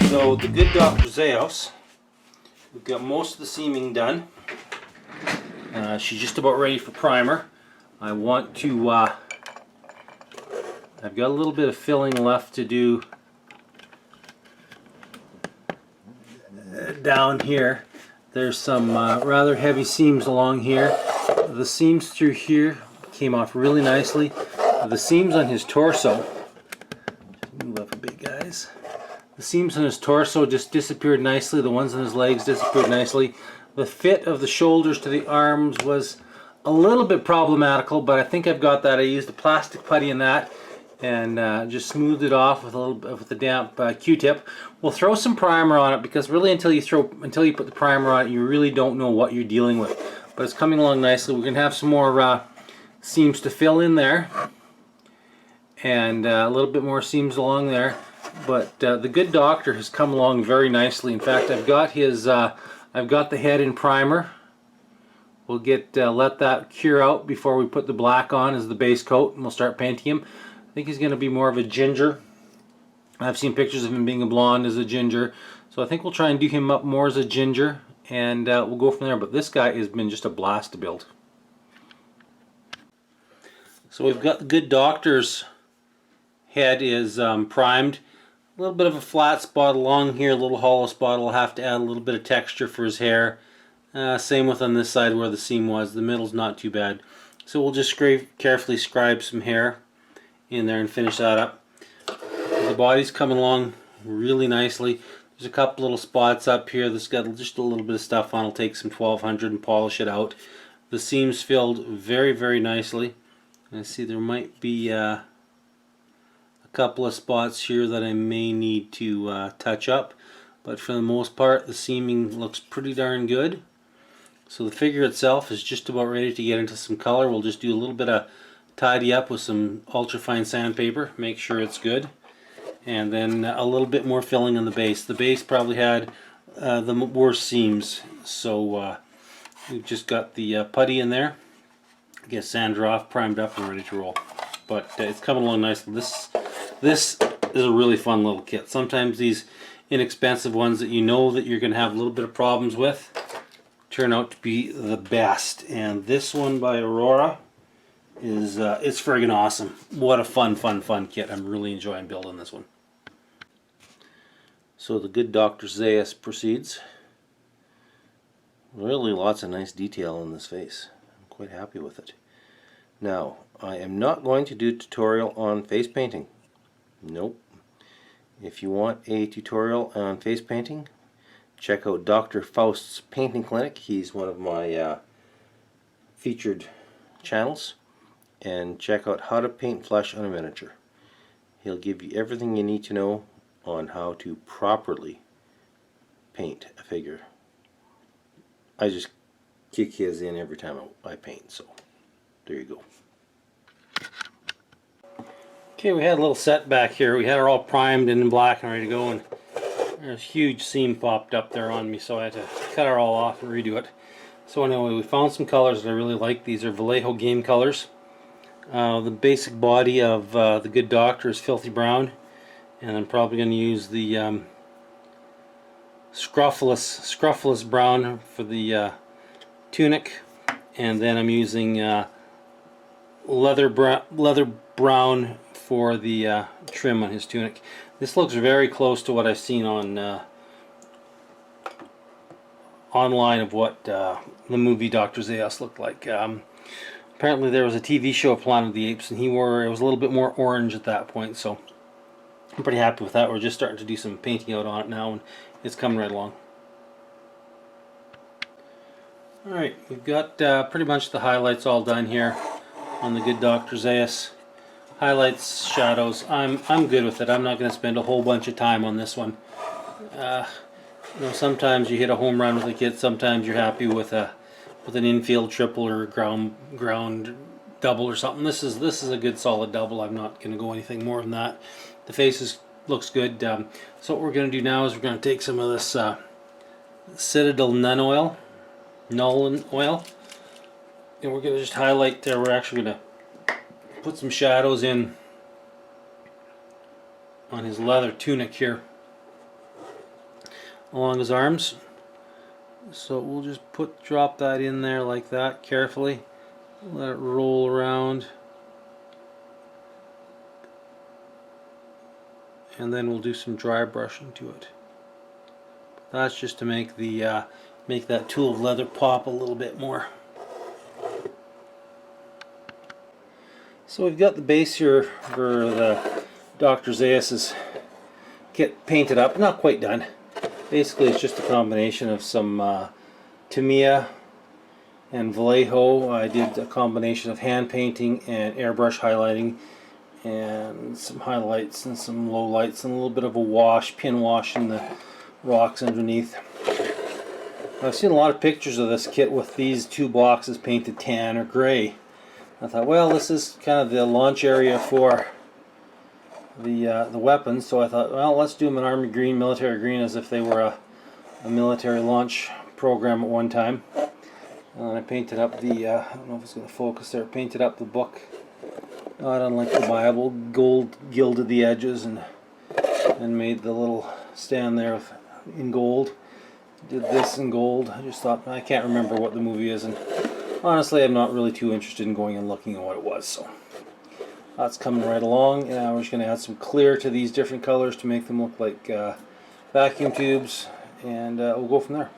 So the good Dr. Zaius, we've got most of the seaming done. She's just about ready for primer. I want to, I've got a little bit of filling left to do down here. There's some rather heavy seams along here. The seams through here came off really nicely. The seams on his torso, move up a bit guys. The seams on his torso just disappeared nicely. The ones on his legs disappeared nicely. The fit of the shoulders to the arms was a little bit problematical, but I think I've got that. I used a plastic putty in that and just smoothed it off with a little bit with a damp Q-tip. We'll throw some primer on it because really until you put the primer on it, you really don't know what you're dealing with. But it's coming along nicely. We're gonna have some more seams to fill in there, and a little bit more seams along there. But the good doctor has come along very nicely. In fact, I've got his, I've got the head in primer. We'll get let that cure out before we put the black on as the base coat, and we'll start painting him. I think he's going to be more of a ginger. I've seen pictures of him being a blonde as a ginger, so I think we'll try and do him up more as a ginger, and we'll go from there. But this guy has been just a blast to build. So we've got the good doctor's head is primed. A little bit of a flat spot along here, a little hollow spot. I'll have to add a little bit of texture for his hair. Same with on this side where the seam was. The middle's not too bad. So we'll just carefully scribe some hair in there and finish that up. The body's coming along really nicely. There's a couple little spots up here that's got just a little bit of stuff on. I'll take some 1200 and polish it out. The seam's filled very, very nicely. I see there might be a couple of spots here that I may need to touch up, but for the most part the seaming looks pretty darn good. So the figure itself is just about ready to get into some color. We'll just do a little bit of tidy up with some ultrafine sandpaper, make sure it's good, and then a little bit more filling on the base. The base probably had the worst seams, so we've just got the putty in there, get sander off, primed up, and ready to roll. But it's coming along nicely. This is a really fun little kit. Sometimes these inexpensive ones that you know that you're going to have a little bit of problems with turn out to be the best. And this one by Aurora is it's friggin' awesome. What a fun kit. I'm really enjoying building this one. So the good Dr. Zaius proceeds. Really lots of nice detail on this face. I'm quite happy with it. Now, I am not going to do a tutorial on face painting. Nope. If you want a tutorial on face painting, check out Dr. Faust's Painting Clinic. He's one of my featured channels. And check out How to Paint Flesh on a Miniature. He'll give you everything you need to know on how to properly paint a figure. I just kick his in every time I paint, so there you go. Okay, we had a little setback here. We had her all primed and in black and ready to go, and there's a huge seam popped up there on me, so I had to cut her all off and redo it. So anyway, we found some colors that I really like. These are Vallejo game colors. The basic body of the good doctor is filthy brown, and I'm probably going to use the scruffless brown for the tunic, and then I'm using leather brown for the trim on his tunic. This looks very close to what I've seen on online of what the movie Dr. Zaius looked like. Apparently there was a TV show of Planet of the Apes, and it was a little bit more orange at that point, so I'm pretty happy with that. We're just starting to do some painting out on it now, and it's coming right along. Alright, we've got pretty much the highlights all done here on the good Dr. Zaius. Highlights, shadows, I'm good with it. I'm not going to spend a whole bunch of time on this one. You know, sometimes you hit a home run with a kit, sometimes you're happy with an infield triple or a ground double or something. This is a good solid double. I'm not going to go anything more than that. The face looks good. So what we're going to do now is we're going to take some of this Citadel Null oil, And we're going to just highlight there. We're actually going to put some shadows in on his leather tunic here along his arms. So we'll just drop that in there like that carefully. Let it roll around. And then we'll do some dry brushing to it. That's just to make the make that tool of leather pop a little bit more. So we've got the base here for the Dr. Zaius' kit painted up, not quite done. Basically it's just a combination of some Tamiya and Vallejo. I did a combination of hand painting and airbrush highlighting, and some highlights and some low lights and a little bit of a wash, pin wash in the rocks underneath. I've seen a lot of pictures of this kit with these two boxes painted tan or gray. I thought, well, this is kind of the launch area for the weapons, so I thought, well, let's do them in army green, military green, as if they were a military launch program at one time. And I painted up the, I don't know if it's going to focus there, painted up the book, not unlike the Bible, gold gilded the edges and made the little stand there in gold. Did this in gold. I just thought, I can't remember what the movie is, and honestly I'm not really too interested in going and looking at what it was. So that's coming right along, and we're just going to add some clear to these different colors to make them look like vacuum tubes, and we'll go from there.